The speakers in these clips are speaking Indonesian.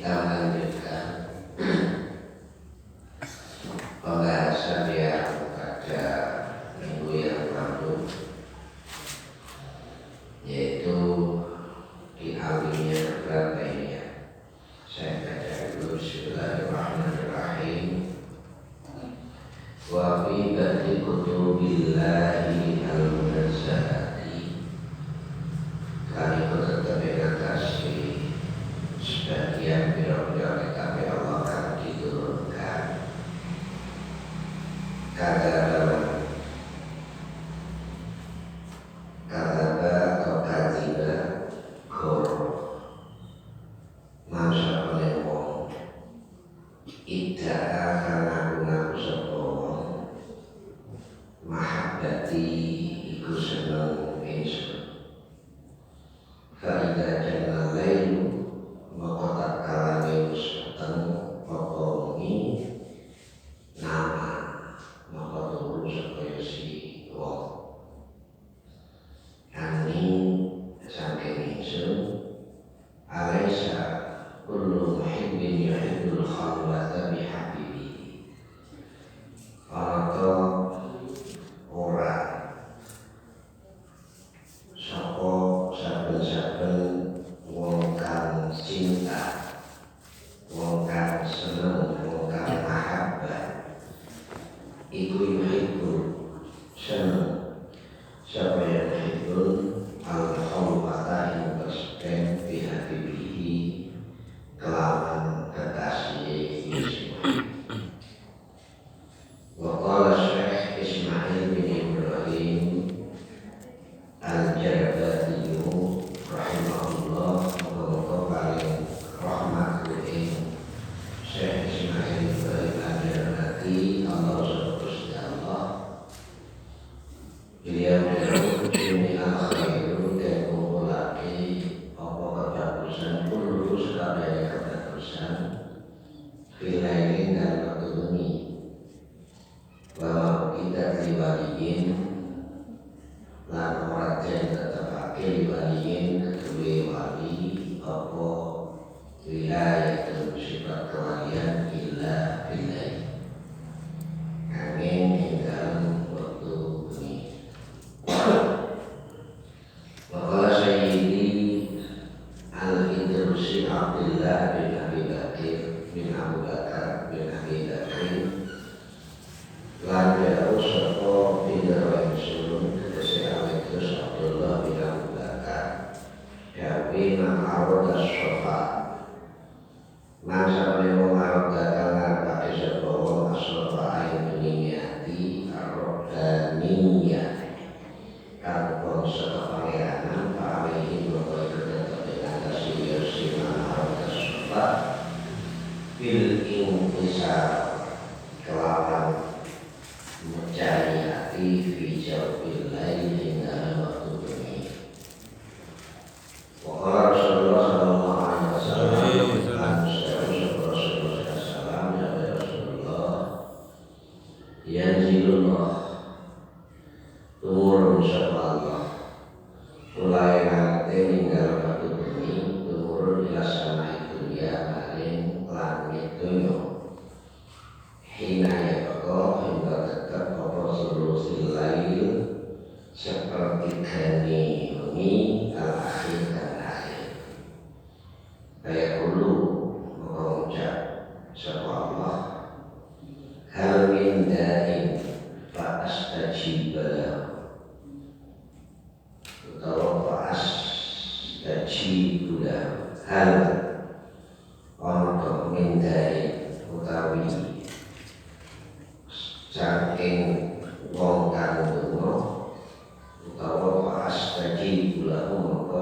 Kita melanjutkan pembahasan yang pada minggu yang lalu, yaitu diawalinya berapa ini ya? Saya baca dulu. Bismillahirrahmanirrahim. Wa fi bati kutubillahi al-munazzalati, kami berterima kasih sebagian biro-biro kitab Allah akan diturunkan. Kata atau kajiba kor masa oleh wong idda'a karena ngaku sapa wong mahabbati iku seneng ingsun. Fa'idha jannah lailu maka kalane wis peteng apa wengi nama maka turu supaya si wong ani saking ingsun alaisa kullu muhibbin yuhibbul khalwata bihabibi. Atau ora sapa saben-saben wong kang cinta, wong kang seneng, wong kang mahabbah iku yuhibbu seneng sapa yang yuhibbul al-khalwata yang bersepen bihabibihi kelawan kekasih Yesus. Wa qala Syekh Ismail bin Ibrahim Al-Jarbati rahimahullah, moga-moga paling rahmat kuing Syekh Ismail Ibrahim Al-Jarbati, Allah Subhanahu Allah. Beliau ini al-khairu dan mengulangi apa kebagusan kullu sekadar kebagusan filailin dan waktu demi bahwa kita diwaliin lan ora jen tetep akil waliin kedua wali apa wilayah dan sifat kewalian illa billahi angin dalam waktu ini. Wakala Sayyidi Al-Idrusi Abdullah bin Abi Bakir bin Abu Bakar bin Abi Bakir lan jauh sapa bidara insun tegese awet terus Abdullah bin Abu Bakar yawi ma'arud as-sofa masa menewa ma'arud datangan pakai sapa wong as-sofa ayin meningati ar-rohdaniyah karbon saka pangeranan pa'alihin bahwa itu tetap dengan tasir si ma'arud as-sofa bil intisar kelawan mencari hati fi jawbil lail hingga waktu ini. Wa Rasulullah sallallahu alaihi wasallam ya Rasulullah yanzilullah turun sapa Allah mulai nanti hingga waktu ini turun ila sama dunia maring langit dunia hina ya Allah hingga tetap apa solusi lain seperti gani ini al-akhir dan akhir kayak dulu mengucap sapa Allah hal min da'in fa'astajibalah atau fa'astajibulah hal untuk min da'in utawi saking wong kang donga utawa fa'astajibu lahu maka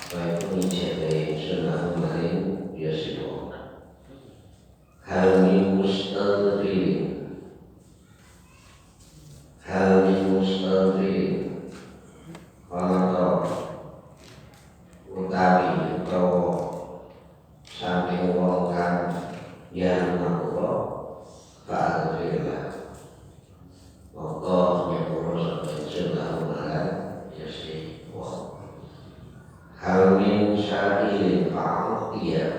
apa itu nijabe sunah maring yasibu hal min mustadrin atau utawi utawa saking wong kang yang makhluk fa'alfirlah maka nyapura sampai sudah malam yasi wong hal min sa'ilin fa'utiyah,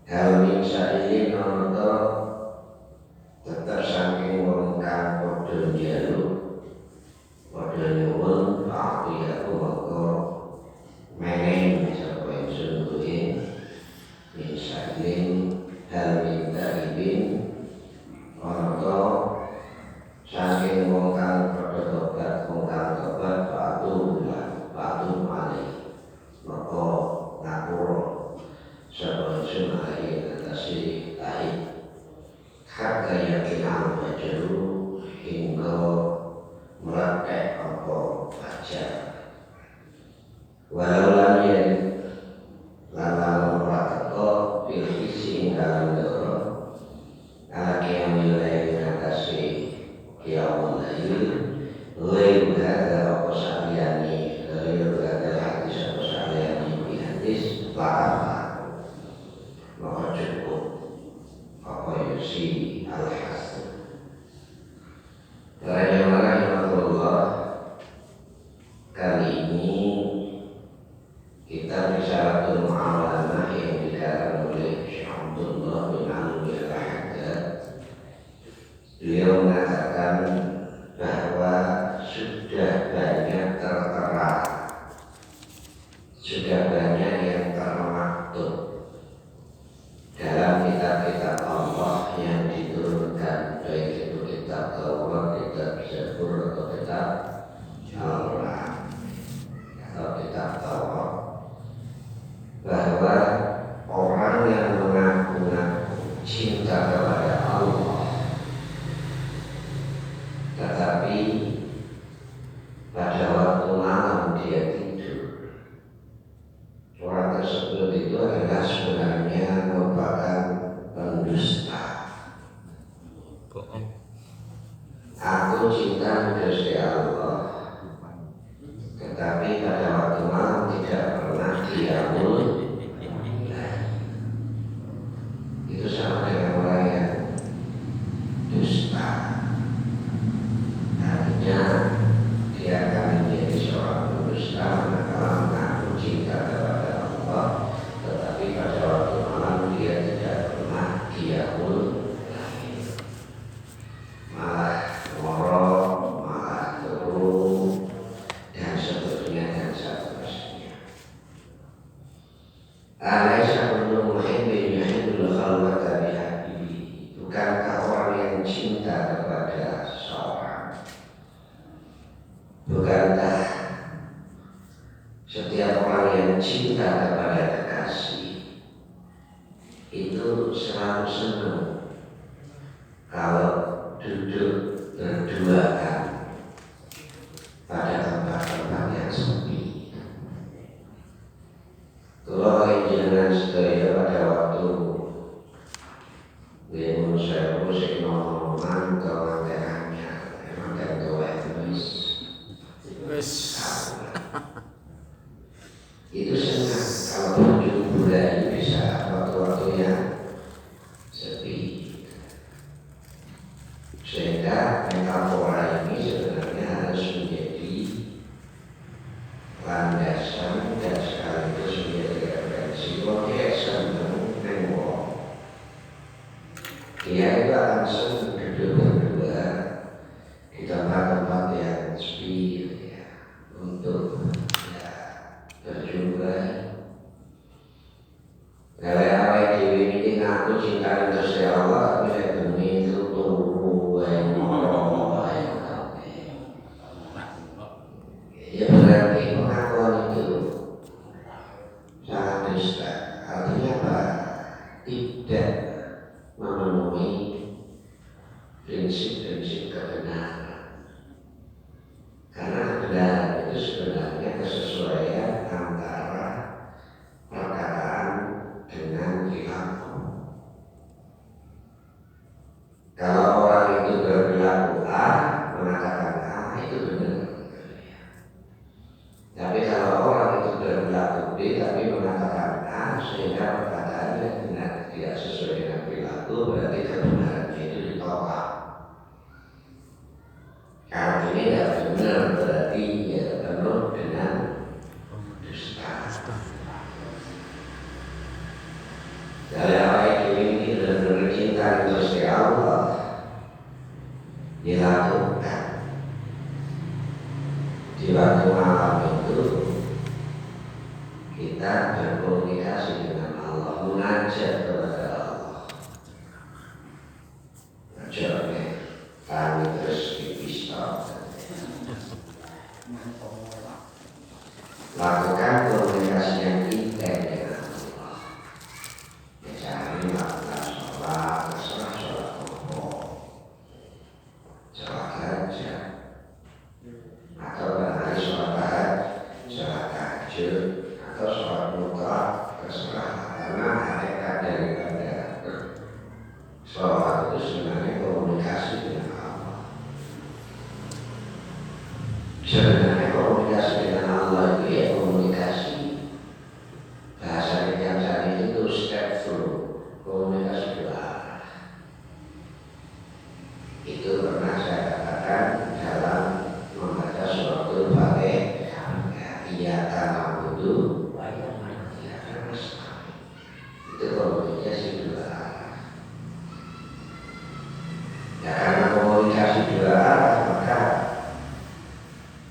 hal min sa'ilin nono tetap saking wong kang padha njaluk padha nyuwun fa'utiyah mongko menehi sapa ingsun kuwi min sa'ilin hal min ta'ibin nono saking wong kang padha tobat wong kang tobat fa'atu malih maka ngapura sapa ingsun alaihi atase taib hatta yakin al-fajru hingga meletek apa fajar walau lam yen lan teko fil hisi dalam doro ala qiyamil lail atase qiyamul lail lail ada apa saliyane lail ada hadis apa saliyane hadis la'afa maka cukup apa yusi al-hasan rahimahullah. Kali ini kita Risalatul Mu'awalamah yang dikarang oleh Syekh Abdullah bin Alwi al-Haddad. Beliau mengatakan bahwa sudah banyak tertera, sudah banyak yang termaktub dalam kitab-kitab Allah yang diturunkan, baik itu kitab Taurat, kitab Zabur, atau kitab Al-Quran atau kitab Taurat, bahwa orang yang mengaku cinta kepada Allah tetapi pada waktu malam dia tidur, orang tersebut itu adalah sebenarnya merupakan pendusta. Aku cinta Gusti Allah, tetapi pada waktu malam tidak pernah qiyamul lail. Itu sama dengan orang yang dusta. Artinya dia akan menjadi seorang pendusta manakala mengaku cinta kepada Allah, tetapi pada waktu malam dia tidak pernah qiyamul lail, malah ngorok, malah turun dan seterusnya dan seterusnya. Alaysa kullu muhibbin yuhibbul khalwata bihabibi. Bukankah orang yang cinta kepada seorang, bukankah setiap orang yang cinta kepada kekasih itu selalu senang kalau duduk berduaan pada tempat-tempat yang sepi. Kalau jenengan sedaya pada waktu Demun saya musik noman kemanterannya emang kan tua wis itu senang kalau berjumpa bulan bisa waktu-waktu yang sepi, sehingga metafora ini sebenarnya harus menjadi landasan dan sekaligus menjadi referensi bahwa dia senang nengok. Dia itu akan senang duduk berdua di tempat-tempat yang sepi ya, untuk berjumpa. Kalau awal dewi ini ngaku cinta Gusti Allah, tapi saya demi itu turu ya berarti pengakuan itu sangat dusta. Artinya apa? Tidak memenuhi prinsip-prinsip kebenaran. Karena kebenaran itu sebenarnya kesesuaian antara perkataan dengan perilaku. Kalau orang itu berperilaku A, mengatakan A itu benar. Tapi kalau orang itu berperilaku B tapi mengatakan A, sehingga perkataannya benar tidak sesuai dengan perilaku, berarti kebenarannya itu ditolak. Kalau ini tidak benar berarti ya penuh dengan kita berkomunikasi dengan Allah, mengajak kepada Allah. Ajarnya kami terus dipisah. Lakukan komunikasi yang intens dengan Allah. Misalnya melakukan sholat, sholat saja, atau barangkali sholat tahajud, atau sholat mutlak, terserah. Karena hakikat daripada sholat itu sebenarnya komunikasi dengan Allah. Sebenarnya komunikasi dengan Allah itu ya komunikasi. Bahasa yang saat itu step through, komunikasi dua arah. Itu pernah saya katakan dalam membaca suratul Fatihah. Iya tanah budu, iya tanah sekali. Itu komunikasi dua arah. Ya karena komunikasi dua arah maka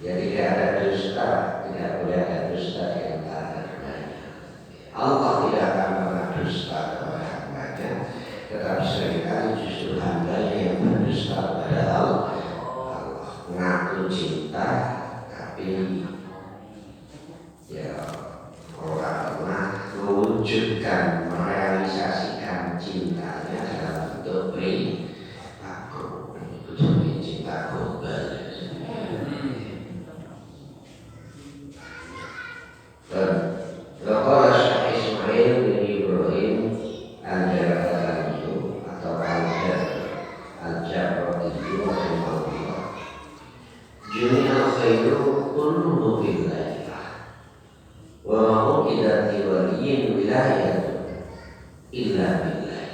ya tidak ada dusta, tidak boleh ada dusta di antara keduanya. Allah tidak akan pernah dusta kepada hambanya, tetapi seringkali justru hambanya yang berdusta kepada Allah. Mengaku cinta, tapi ya orang pernah mewujudkan, merealisasikan cintanya dalam bentuk perilaku. Itu jadi cinta global. Dan Qala Syekh Ismail bin Ibrahim Al-Jarrati atau Al-Jarrati rahimahullah. Jami'al khairu kulluhu billah wa ma uqidati waliyyin wilayah illa billah.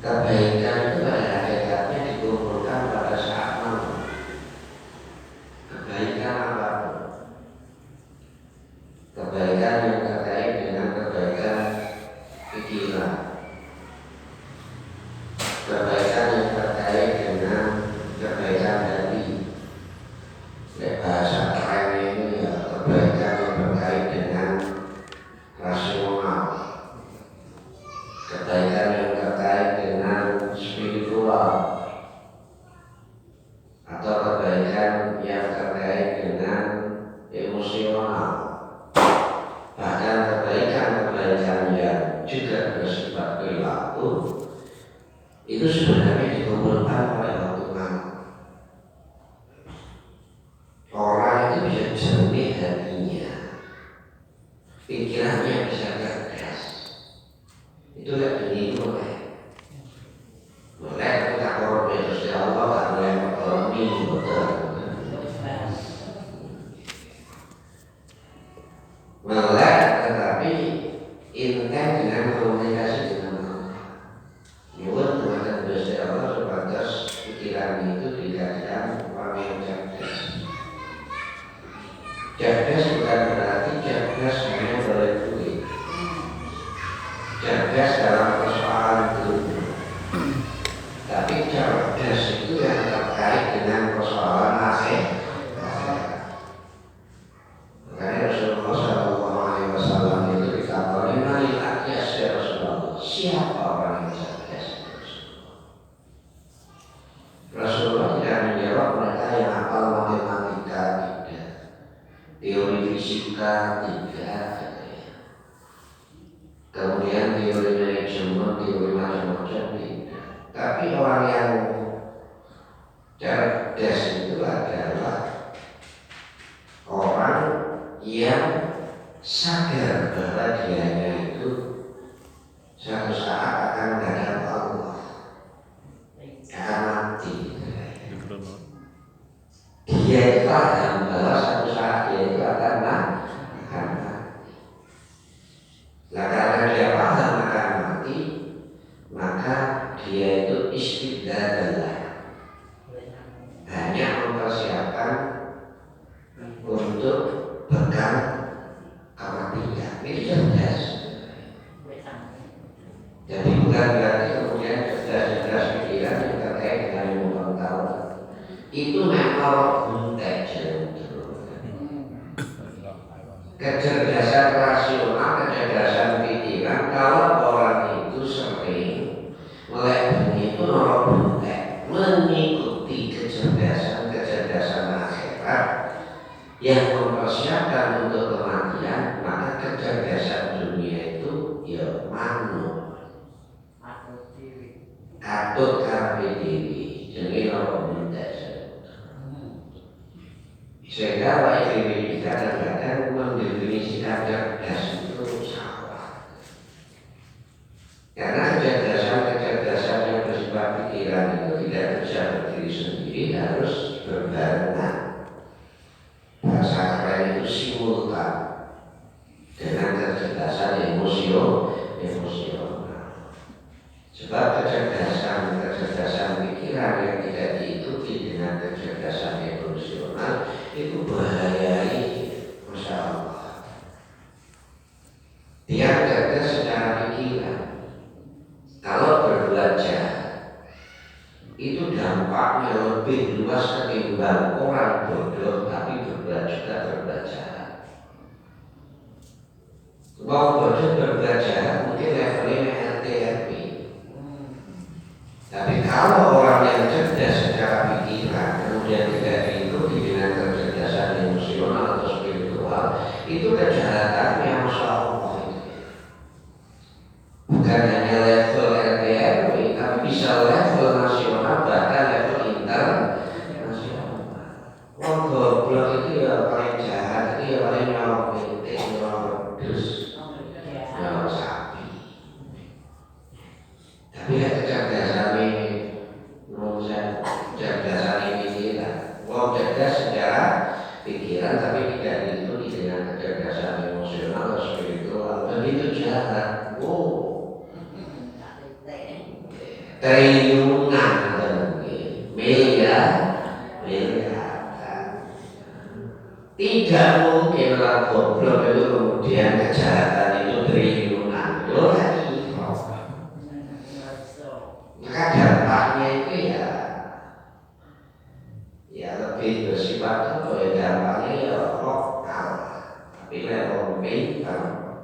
Kebaikan itu pada hakikatnya dikumpulkan pada saat malam. Kebaikan apapun, kebaikan yang terkait dengan kebaikan pikiran, kebaikan yang terkait dengan kebaikan hati. Bahasa kerennya ini ya kebaikan yang terkait dengan rasional, kebaikan yang terkait dengan spiritual, atau kebaikan yang terkait dengan emosional. Bahkan kebaikan-kebaikan yang juga bersifat perilaku itu sebenarnya dikumpulkan pada waktu malam. Orang itu bisa jernih hatinya, pikirannya bisa cerdas. Itu gak ini boleh. Boleh kita korup Yesus ya Allah, gak boleh berkormi, betul. Melek tetapi intens dengan komunikasi dengan Allah. Nyuwun kepada Gusti Allah sebatas pikiran itu dijadikan orang yang cerdas. Cerdas bukan berarti cerdas hanya oleh duit. Cerdas dalam persoalan dunia. Tapi cerdas itu yang terkait dengan persoalan akhirat. Makanya Rasulullah SAW itu dikatakan Mali akyas ya Rasulullah. Siapa orang yang cerdas? Rasulullah tidak menjawab mereka yang hafal matematika, tidak, teori fisika, tidak, kemudian teori manajemen, teori macam-macam, tidak. Tapi orang yang cerdas itu adalah orang yang sadar bahwa dianya itu suatu saat akan menghadap Allah, akan mati. Dia itu paham bahwa suatu saat dia itu akan mati. Nah karena dia paham akan mati, maka dia itu istiqdalah, hanya mempersiapkan untuk bekal kematian. Ini cerdas. Jadi bukan berarti kemudian cerdas-cerdas pikiran yang terkait dengan ilmu pengetahuan itu memang buntek jantung. kecerdasan rasional, kecerdasan pikiran. Kalau orang itu sering melek itu nolok buntek mengikuti kecerdasan akhirat yang mempersiapkan untuk kematian, maka kecerdasan dunia itu ya manut atut karepe dhewe jenenge nolok buntek. Sehingga awake dhewe kadang-kadang mendefinisikan cerdas itu salah. Karena kecerdasan yang bersifat pikiran itu tidak bisa berdiri sendiri, harus berbarengan. Bahasa keren itu simultan dengan kecerdasan emosional. Sebab kecerdasan pikiran yang tidak diikuti dengan kecerdasan emosional itu bahaya ini, Masya Allah. Dia cerdas secara pikiran. Kalau berbuat jahat itu dampaknya lebih luas ketimbang orang bodoh tapi berbuat jahat. Orang bodoh berbuat jahat mungkin levelnya RT/RW. Tapi kalau orang yang cerdas secara pikiran kemudian tidak diikuti dengan kecerdasan emosional atau spiritual, itu kejahatannya Masya Allah itu. Bukan hanya level RT/RW, tapi bisa level nasional, bahkan level internasional. Wong goblok itu ya paling jahat, itu ya paling nyolong penting, nyolong pedus, nyolong sapi. Tapi kecerdasan pikiran, wong cerdas secara pikiran tapi tidak diikuti dengan kecerdasan emosional atau spiritual, dan itu jahat. Triliunan miliar. Tidak mungkin orang goblok itu kemudian kejahatan itu triliunan. Maka dampaknya itu ya lebih bersifat apa ya, dampaknya ya lokal. Tapi level pintar,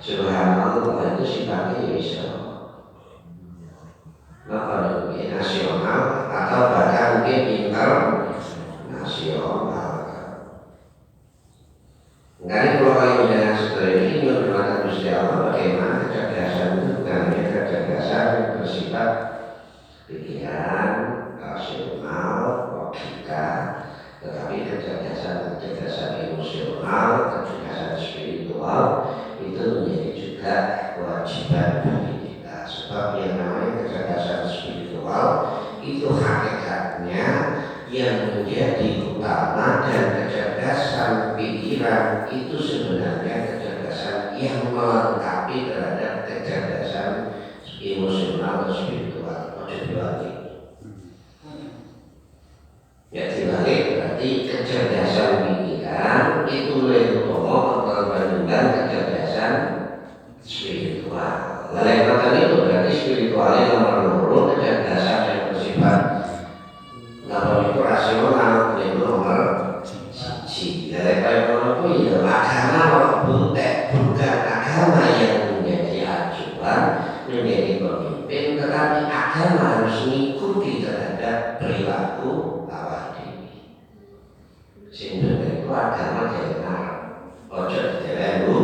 subhanallah, itu sifatnya ya bisa nasional atau bahkan mungkin internasional. Makanya kalau kalian mendengar seperti ini menurut Gusti Allah, bagaimana kecerdasan itu bukan hanya kecerdasan yang bersifat pikiran, rasional, logika, tetapi kecerdasan emosional, kecerdasan spiritual itu menjadi juga kewajiban bagi kita. Sebab yang namanya kecerdasan spiritual itu hakikatnya yang menjadi utama, dan kecerdasan pikiran itu sebenarnya kecerdasan yang melengkapi terhadap kecerdasan emosional atau spiritual. Ya dibalik, berarti kecerdasan pikiran itu lebih utama berbandingkan kecerdasan spiritual. Lain kata itu berarti spiritualnya nomor 2, kecerdasan yang bersifat rasional itu nomor 1. Dari kalau itu ya agama orang buntek, bukan agama yang menjadi acuan, menjadi pemimpin, tetapi agama harus mengikuti terhadap perilaku awak diri. Sehingga itu agama jangan ojo ditelelu,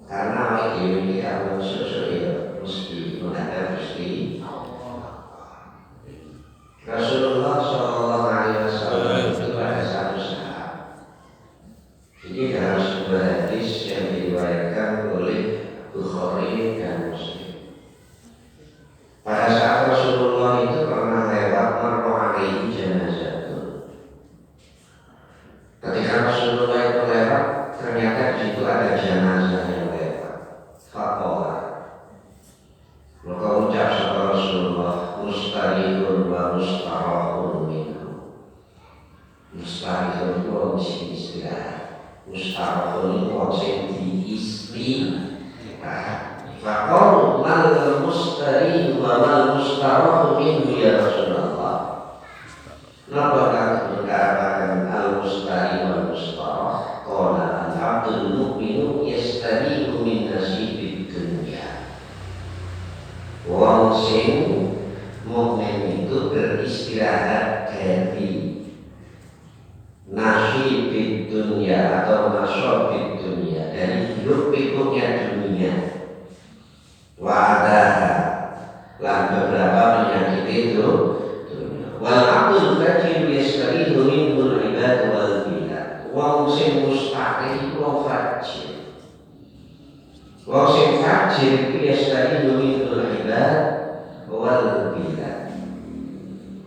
karena awak diri kita musuh ya mesti menghadap Gusti Rasulullah Shallallahu Alaihi Wasallam itu pada satu saat, ini dalam sebuah hadis yang diriwayatkan oleh Bukhari dan Muslim. Pada saat Rasulullah itu pernah lewat marwah jenazah itu. Ketika Rasulullah itu lewat, ternyata di situ ada jenazah yang lewat. Faqala, maka ucap sama Rasulullah, mustarihun wa mustarahun minhu. Mustarihun itu orang sing istirahat, mustarahun itu orang sing diistri. Faqalu mal mustarih wa mal mustarahun minhu ya Rasulullah. Napa kata al mustarih wal mustarah? sing mustaqim iku wong fajir. Wong sing fajir iku yastahil minul ibad wal bilad.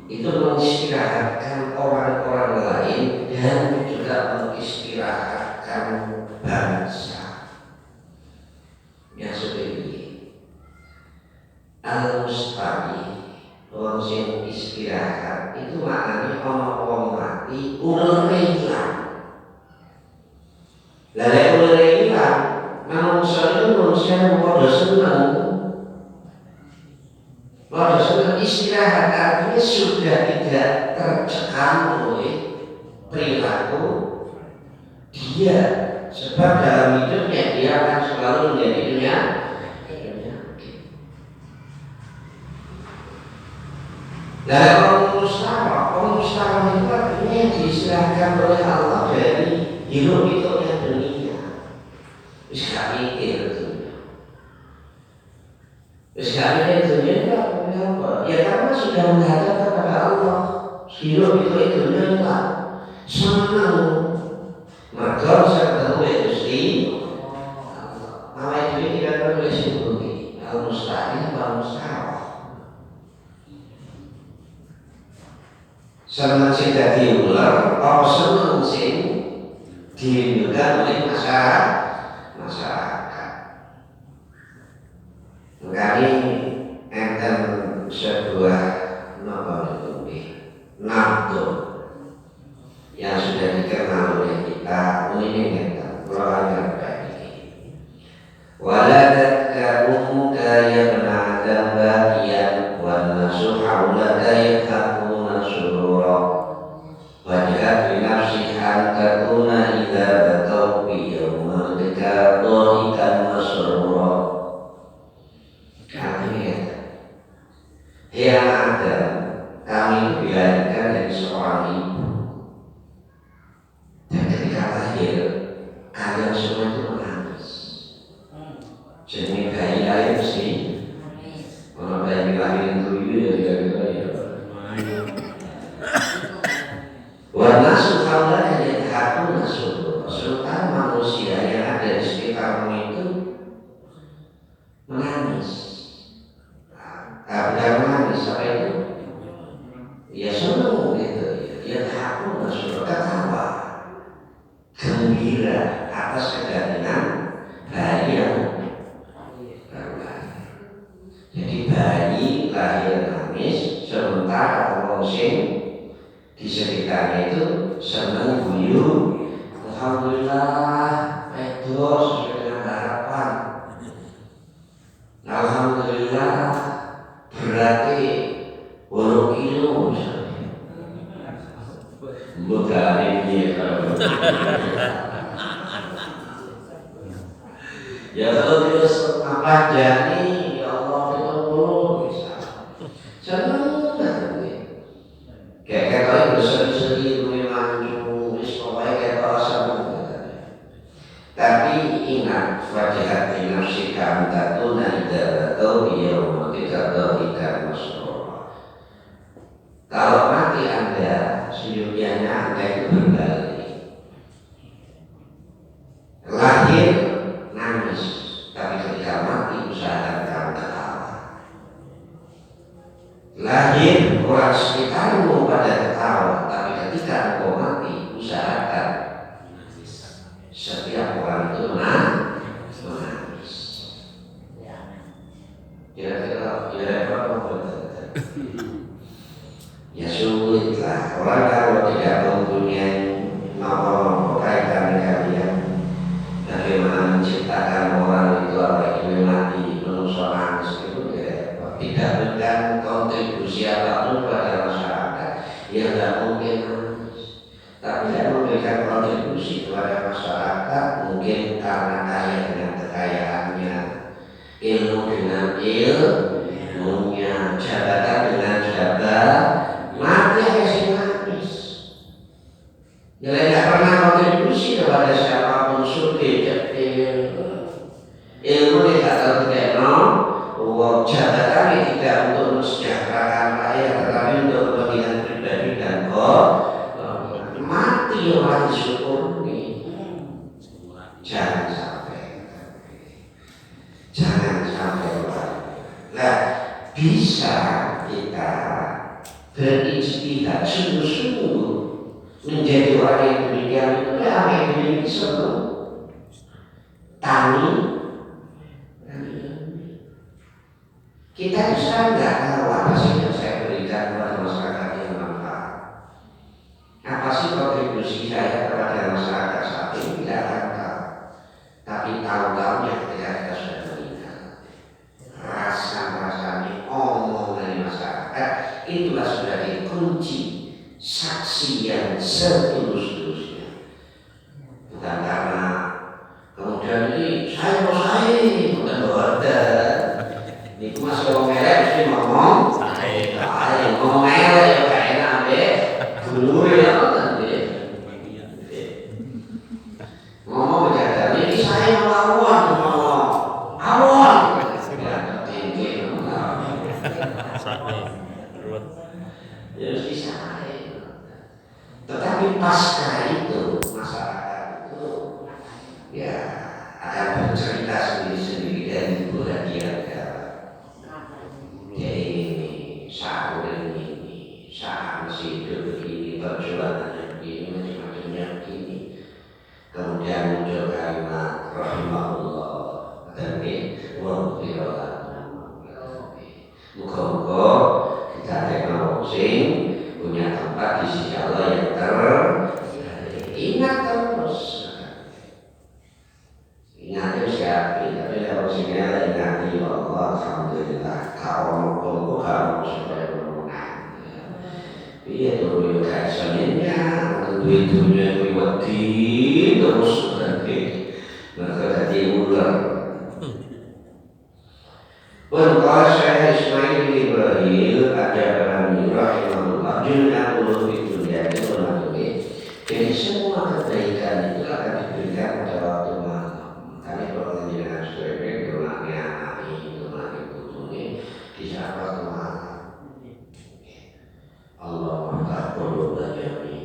Itu mengistirahatkan orang-orang lain dan juga mengistirahatkan bangsa. Yang seperti al-mustaqim, wong sing istirahat itu maknanya ana wong mati ulure ilang. Lah lek ulure ilang, manungsa itu manusia padha seneng. Padha seneng istirahat artinya sudah tidak tercekam oleh perilaku dia, sebab dalam hidupnya dia akan selalu menjadi penyakit. Nah, orang mustahil itu artinya yang diistilahkan oleh Allah dari hidup hidupnya dunia. Wis gak mikir dunia. Wis gak mikir dunia itu apa? Ya karena sudah menghadap kepada Allah. Hidup itu dunia itu senang. Maka bisa ketemu ya Gusti. Nama itu tidak perlu disebut. Al-mustahil apa mustahil? Senang sing dadi ular, apa senang sing dirindukan oleh masyarakat. Kali enten sebuah nabdo yang sudah dikenal oleh kita, ini enten keluarga tadi. Waladatka ummuka ya bna adam baqiyan wan nasu haulaka yathaquna surura wajhat bi nafsika an takuna idza batau bi yawmalika dhahikan masrura. Ya Adam, kami dilahirkan dari seorang ibu, dan ketika lahir kalian semua itu menangis. Jadi bayi lahir mesti orang bayi lahirin dulu ya tidak. Warna sukaulah yang hakun nasuh, serta manusia yang ada di sekitarmu itu menangis. Bukan menangis, apa itu? Ya senang gitu, ya hakun nasuh, ketawa, gembira atas kejadian bayi yang jadi bayi lahir nangis, sementara orang sing di sekitarnya itu senang guyu. Alhamdulillah, itu sesuai dengan harapan. Alhamdulillah, berarti 10 kilo bukan ini ya kalau terus apa jadi ya Allah kita bisa senang kayak kata bersedih-sedih menanju wis pokoknya kayak senang. Tapi ingat wajah di nafsika antatuna idza atau yaumika dhahikan masrura. Kalau mati Anda, sejujurnya Anda itu berbalik. Lahir nangis, tapi ketika mati usahakan kamu ketawa. Lahir orang sekitarmu pada ketawa, tapi ketika engkau mati usahakan setiap orang itu menangis. Kira-kira ya sulitlah orang kalau tidak mempunyai nopo kaitan kalian bagaimana menciptakan orang itu apa itu mati manusia nangis itu ya tidak berikan kontribusi apapun pada masyarakat yang tidak mungkin nangis, tapi tidak memberikan kontribusi kepada masyarakat mungkin karena kaya dengan kekayaannya, ilmu dengan ilmunya, jabatan dengan jabatan, mati kasih nangis. Jadi tidak pernah kontribusi kepada siapapun sulit ilmu tidak terkenal, jabatan tidak untuk mensejahterakan rakyat, tetapi untuk kepentingan pribadi dan mati orang disyukuri. Jangan sampai, jangan sampai luar. Nah, bisa kita berijtihad sungguh-sungguh menjadi orang yang demikian itu apa yang dimiliki sebelum tani. Kita itu sekarang nggak tahu apa sih yang saya berikan kepada masyarakat yang manfaat. Apa sih kontribusi saya kepada masyarakat saat ini, tidak akan tahu. Tapi tahu-tahunya ketika kita sudah meninggal, rasa-rasanya omong dari masyarakat itulah sudah dikunci saksi yang setulus-tulusnya. Bukan karena kemudian ini saya bukan bodoh. Ini mas kalau merek mesti ngomong saya ngomong merek ya kayak enak deh dulu ya nanti ngomong berjaga ini saya ngomong awon tinggi ya mesti saya. Tetapi pasca itu masyarakat itu ya akan bercerita sendiri-sendiri dan hiburan dia. Ini sahur ini, saham hidup begini, perjuangannya begini, macam-macamnya begini. Kemudian muncul kalimat rahimahullah dan muka-muka kita teknologi punya tempat di sisi Allah yang ingat terus. Ingat siapa? Tapi kalau sini ingat ya Allah, alhamdulillah. Kalau mau kalau supaya menang. Iya tuh yang kayak sebenarnya duit-duitnya diwati terus nanti mereka jadi ular. Kalau saya Ismail bin Ibrahim ada Ibrahim rahimahullah jumlah ulum itu dia itu mengatur. Jadi semua kebaikan itu akan diberikan pada waktu malam. Kami kalau dengan sebagai rumahnya ini, rumahnya putunya di saat waktu malam. Allah mahtaqulu bajami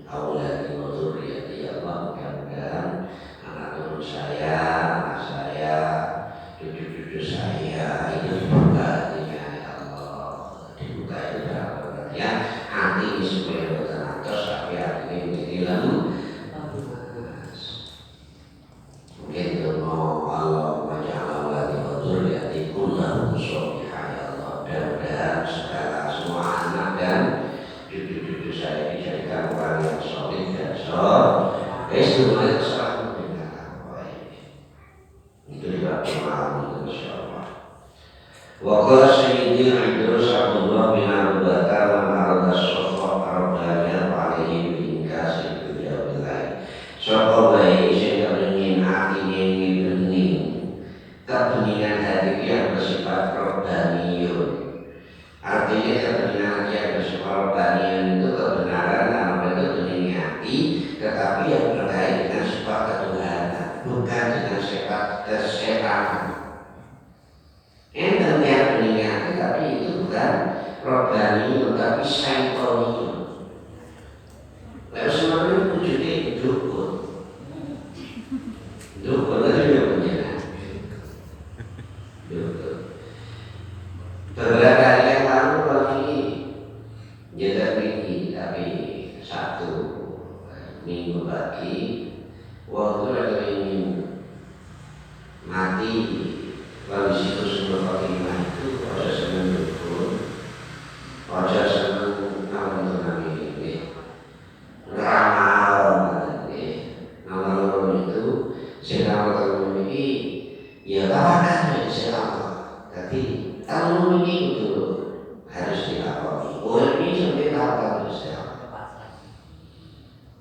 awladi wa dzurriyyati Allah mudah-mudahan anak turun saya, anak saya, cucu-cucu saya itu dibuka hatinya ya Allah, dibuka itu dalam pengertian hati ini supaya bertenang terus tapi hati ini menjadi lemas. Mungkin doa Allah maja'al awladi wa dzurriyyati kullahu sholihah ya Allah, mudah-mudahan segala semua anak dan cucu-cucu saya dijadikan orang yang soleh dan soleh. Semuanya terserah dengan apa ini. Itu juga pemahaman itu insyaallah. Wa qala sayyidina Idrus Abdullah bin Abu Bakar wa ma'arada sofa arabanya alaihi bingkasi bijabillah. Sofa bayi saya kebening hati yang bening, kebeningan hati yang bersifat robbaniyun. Artinya kebenaran yang bersifat robbanian itu kebenaran dalam bentuk bening hati, tetapi yang terkait dengan sifat ketuhanan, bukan dengan sifat kesetanan. Yang bening hati, tapi itu bukan robbanian, tapi syaitonian. Lalu sebenarnya wujudnya dukun. Dukun itu juga punya. Dukun. Beberapa hari yang lalu kami jaga tinggi, tapi satu minggu pagi waktu lagi ingin mati kondisi itu semua Fatimah itu proses mendukung, proses mengenai ini ramal nama itu sedang ini ya bahkan sedang tapi tahun ini itu harus dilakoni. Ini sampai tahun sosial.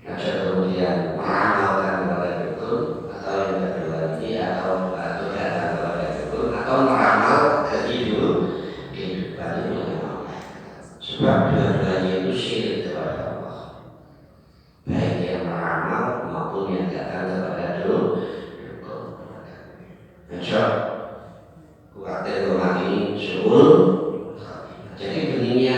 Ada kemudian meramalkan kepada betul atau yang kedua ini atau datang kepada betul atau meramal kehidupan ini sebab dua-duanya itu syirik kepada Allah. Baik yang meramal maupun yang datang kepada dukun. Insya kuatir rumah ini syukur. Jadi beningnya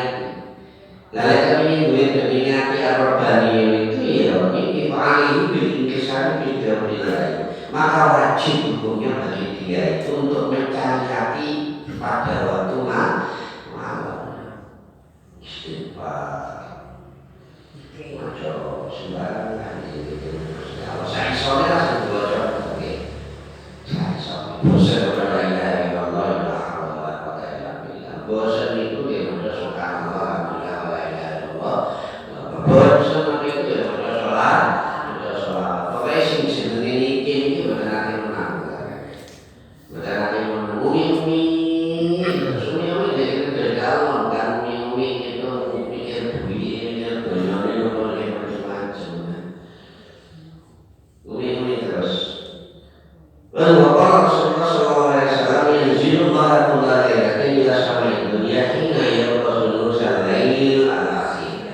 lalu kami duit beningnya di Ar-Rabbani itu ya ini paling bikin kesan video nilai, maka wajib hukumnya bagi dia itu untuk mencari hati pada waktu malam. Istighfar, maca sembarangan itu. Kalau saya sore langsung baca oke. Saya sore bosan la ilaha illallah la haula wala quwwata illa billah. Bosan itu dia maca subhanallah alhamdulillah la ilaha illallah. Bosan itu dia maca sholat. Pokoknya sing jenenge iki mboten ate menang. Mboten ate menang. Umi-umi dari dalam kan umi-umi itu mikir duit, bonyone macam-macam. Umi terus. Lalu